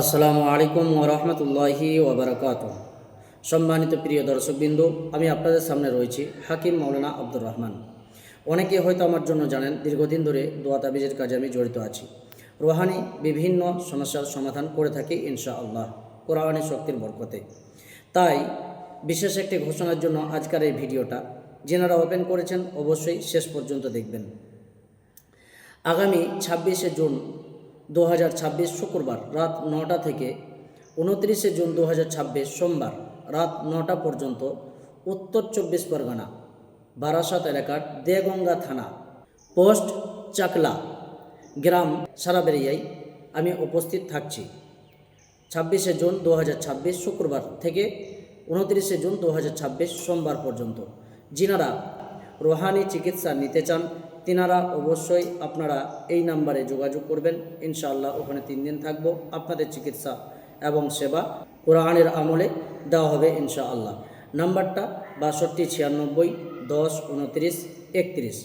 আসসালামু আলাইকুম ওরহমতুল্লাহি ওবরাকাতুহ। সম্মানিত প্রিয় দর্শকবৃন্দ, আমি আপনাদের সামনে রয়েছি হাকিম মাওলানা আব্দুর রহমান। অনেকে হয়তো আমার জন্য জানেন, দীর্ঘদিন ধরে দোয়া তাবিজের কাজে আমি জড়িত আছি। রুহানি বিভিন্ন সমস্যার সমাধান করে থাকি ইনশাআল্লাহ, কোরআনের শক্তির বরকতে। তাই বিশেষ একটি ঘোষণার জন্য আজকের এই ভিডিওটা, যেনারা ওপেন করেছেন অবশ্যই শেষ পর্যন্ত দেখবেন। আগামী 26শে জুন 2026 শুক্রবার রাত 9টা থেকে 29শে জুন 2026 সোমবার রাত 9টা পর্যন্ত উত্তর 24 পরগনা বারাসাত এলাকার দেগঙ্গা থানা পোস্ট চাকলা গ্রাম সারাবেরিয়ায় আমি উপস্থিত থাকছি। 26শে জুন 2026 শুক্রবার থেকে 29শে জুন 2026 সোমবার পর্যন্ত। যিনারা রুহানি চিকিৎসা নিতে চান তিনারা অবশ্যই আপনারা এই নাম্বারে যোগাযোগ করবেন। ইনশাআল্লাহ ওখানে 3 দিন থাকবো। আপনাদের চিকিৎসা এবং সেবা কোরআনের আমলে দেওয়া হবে ইনশাআল্লাহ। নাম্বারটা 62 96 10 29 31।